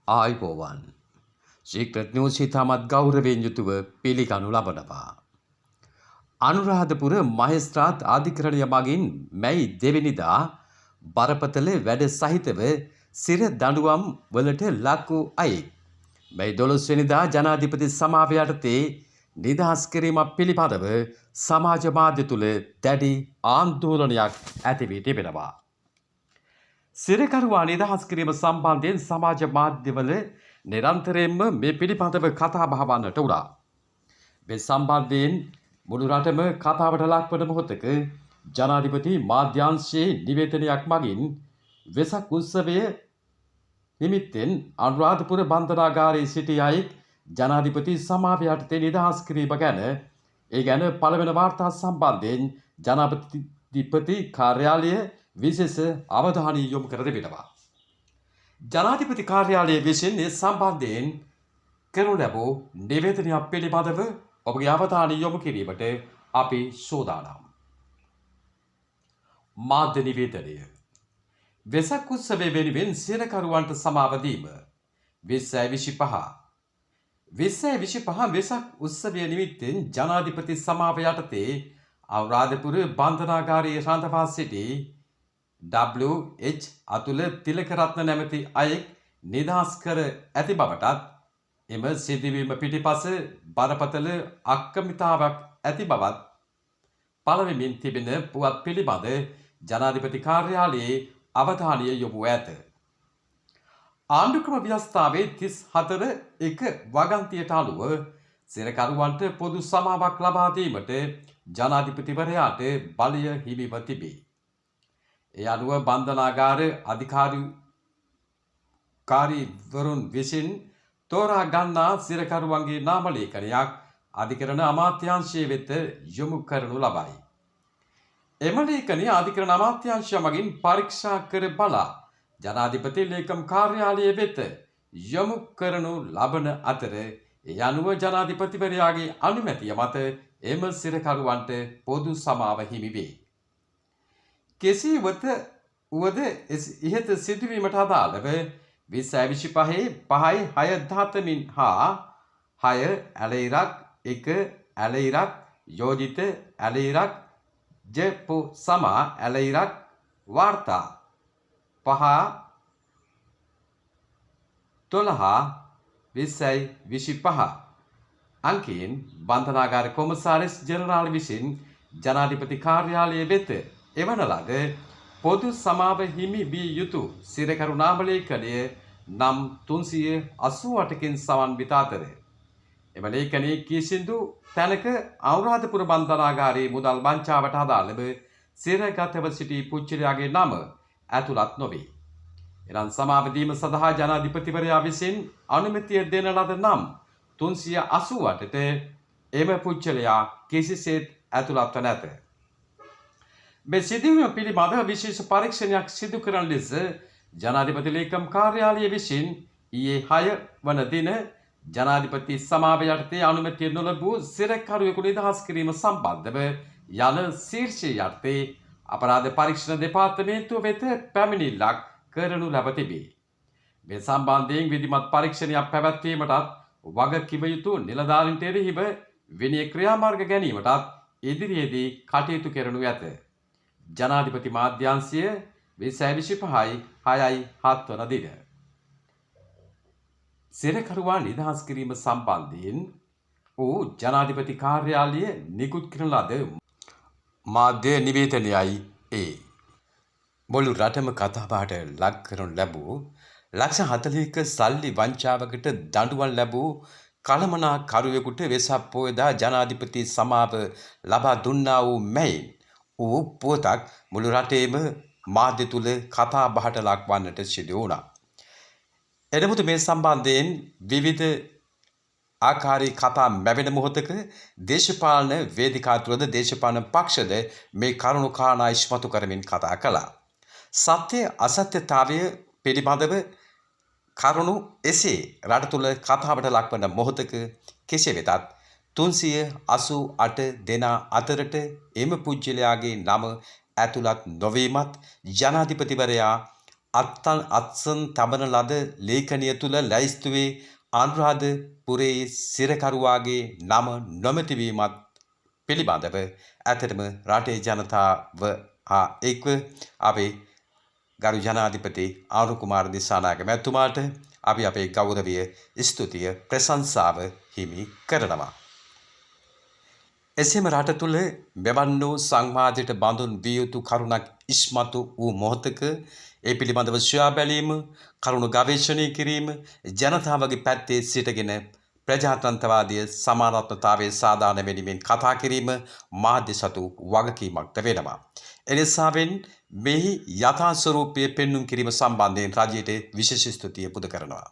ආයිබෝවන් ශීක්‍රට් news ඉතාමත් ගෞරවයෙන් යුතුව පිළිගනු ලබනවා. අනුරාධපුර මහේස්ත්‍රාත් අධිකරණය මගින් මැයි 2 වෙනිදා බරපතල වැඩ සහිතව සිර දඬුවම් වලට ලක් වූ අයෙක් මැයි 12 වෙනිදා ජනාධිපති සමාව යටතේ නිදහස් කිරීමක් පිළිබඳව සමාජ මාධ්‍ය තුළ දැඩි ආන්දෝලනයක් ඇති වී තිබෙනවා. සිරකරුවා නිදහස් කිරීම සම්බන්ධයෙන් සමාජ මාධ්‍යවල නිරන්තරයෙන්ම මේ පිළිබඳව කතා බහ වන්නට උනා. මේ සම්බන්ධයෙන් මුළු රටම කතාවට ලක්වන මොහොතක ජනාධිපති මාධ්‍යාංශයේ නිවේදනයක් මගින් වෙසක් උත්සවය නිමිත්තෙන් අනුරාධපුර බන්ධනාගාරයේ සිටි අයෙක් ජනාධිපති සමාව යටතේ නිදහස් කිරීම ගැන පළවෙනි වාර්තා සම්බන්ධයෙන් ජනාධිපති කාර්යාලය විශේෂ අවධානය යොමු කර තිබෙනවා. ජනාධිපති කාර්යාලය විසින් මේ සම්බන්ධයෙන් කරනු ලැබූ නිවේදනයක් පිළිබඳව ඔබගේ අවධානය යොමු කිරීමට අපි සූදානම්. මාධ්‍ය නිවේදනය. වෙසක් උත්සවය වෙනුවෙන් සිරකරුවන්ට සමාව දීම 2025 වෙසක් උත්සවය නිමිත්තෙන් ජනාධිපති සමාව යටතේ අනුරාධපුර බන්ධනාගාරයේ රඳවා සිටි W.H. අතුල තිලකරත්න නැමැති අයෙක් නිදහස් කර ඇති බවටත් එම සිදුවීම පිටිපස බරපතල අක්‍රමිතාවක් ඇති බවත් පළවෙමින් තිබෙන පුවත් පිළිබඳ ජනාධිපති කාර්යාලයේ අවධානය යොමු ඇත. ආණ්ඩුක්‍රම ව්‍යවස්ථාවේ 34.1 වගන්තියට අනුව සිරකරුවන්ට පොදු සමාවක් ලබා දීමට ජනාධිපතිවරයාට බලය හිමිව තිබේ. ඒ අනුව බන්ධනාගාර අධිකාරීවරුන් විසින් තෝරා ගන්නා සිරකරුවන්ගේ නාම ලේඛනයක් අධිකරණ අමාත්‍යාංශය වෙත යොමු කරනු ලබයි. එම ලේඛනය අධිකරණ අමාත්‍යාංශය මගින් පරීක්ෂා කර බලා ජනාධිපති ලේකම් කාර්යාලය වෙත යොමු කරනු ලබන අතර ඒ අනුව ජනාධිපතිවරයාගේ අනුමැතිය මත එම සිරකරුවන්ට පොදු සමාව හිමි වේ. කෙසේ වුවද ඉහත සිදුවීමට අදාළව 2025/5/6 හා 6 ඇලයිරක් 1 ඇලයිරක් යෝජිත ඇලයිරක් ජපු සමා ඇලයිරක් වාර්තා 5/12/2025 අංකයෙන් බන්ධනාගාර කොමසාරිස් ජෙනරාල් විසින් ජනාධිපති කාර්යාලය වෙත එවන ලද පොදු සමාව හිමි විය යුතු සිරකරු නාම ලේඛනය නම් 388කින් සමන්විත අතර එම ලේඛනයේ කිසිදු තැනක අනුරාධපුර බන්ධනාගාරයේ මුදල් වංචාවට අදාළව සිරගතව සිටි පුච්චලයාගේ නම ඇතුළත් නොවේ. එනම් සමාව දීම සඳහා ජනාධිපතිවරයා විසින් අනුමැතිය දෙන ලද නම් 388ට එම පුච්චලයා කිසිසේත් ඇතුළත්ව නැත. මේ සිදුවීම පිළිබඳව විශේෂ පරීක්ෂණයක් සිදු කරන ලෙස ජනාධිපති ලේකම් කාර්යාලය විසින් ඊයේ 6 වන දින ජනාධිපති සමාව යටතේ අනුමැතිය නොලැබූ සිරකරුවෙකු නිදහස් කිරීම සම්බන්ධව යන ශීර්ෂය යටතේ අපරාධ පරීක්ෂණ දෙපාර්තමේන්තුව වෙත පැමිණිල්ලක් කරනු ලැබ තිබේ. මේ සම්බන්ධයෙන් විධිමත් පරීක්ෂණයක් පැවැත්වීමටත් වගකිව යුතු නිලධාරීන්ට එරෙහිව විනය ක්‍රියාමාර්ග ගැනීමටත් ඉදිරියේදී කටයුතු කරනු ඇත. ජනාධිපති මාධ්‍යාංශය 2025/6/7 වන දින. සිරකරුවා නිදහස් කිරීම සම්බන්ධයෙන් වූ ජනාධිපති කාර්යාලය නිකුත් කරන ලද මාධ්‍ය නිවේදනයයි ඒ. මුළු රටම කතාබහට ලක් කරනු ලැබූ ලක්ෂ 40ක සල්ලි වංචාවකට දඬුවම් ලැබූ කළමනාකරුවෙකුට වෙසක් පෝයදා ජනාධිපති සමාව ලබා දුන්නා වූ මෙයින් වූ පුවතක් මුළු රටේම මාධ්‍ය තුල කතා බහට ලක්වන්නට සිදු වුණා. එනමුත් මේ සම්බන්ධයෙන් විවිධ ආකාරී කතා මැවෙන මොහොතක දේශපාලන වේදිකා තුළද දේශපාලන පක්ෂද මේ කරුණු කාරණා ඉස්මතු කරමින් කතා කළා. සත්‍ය අසත්‍යතාවය පිළිබඳව කරුණු එසේ රට තුළ කතාවට ලක්වන මොහොතක කෙසේ වෙතත් 388 දෙනා අතරට එම පුජ්‍යලයාගේ නම ඇතුළත් නොවීමත් ජනාධිපතිවරයා අත්සන් තබන ලද ලේඛනය තුළ ලැයිස්තුවේ අනුරාධපුරයේ සිරකරුවාගේ නම නොමැතිවීමත් පිළිබඳව ඇතටම රටේ ජනතාව හා එක්ව අපේ ගරු ජනාධිපති ආණ්ඩු කුමාර දිසානායක මැතිතුමාට අපි අපේ ගෞරවය ස්තුතිය ප්‍රශංසාව හිමි කරනවා. එසේම රට තුළ මෙවන් වූ සංවාදයට බඳුන් විය යුතු කරුණක් ඉස්මතු වූ මොහොතක ඒ පිළිබඳව සොයා බැලීම, කරුණු ගවේෂණය කිරීම, ජනතාවගේ පැත්තේ සිටගෙන ප්‍රජාතන්ත්‍රවාදය සමානත්වතාවයේ සාධාරණ වෙනුවෙන් කතා කිරීම මාධ්‍ය සතු වගකීමක්ද වෙනවා. එනිසාවෙන් මෙහි යථා ස්වරූපය පෙන්눔 කිරීම සම්බන්ධයෙන් රජයට විශේෂ ස්තුතිය පුද කරනවා.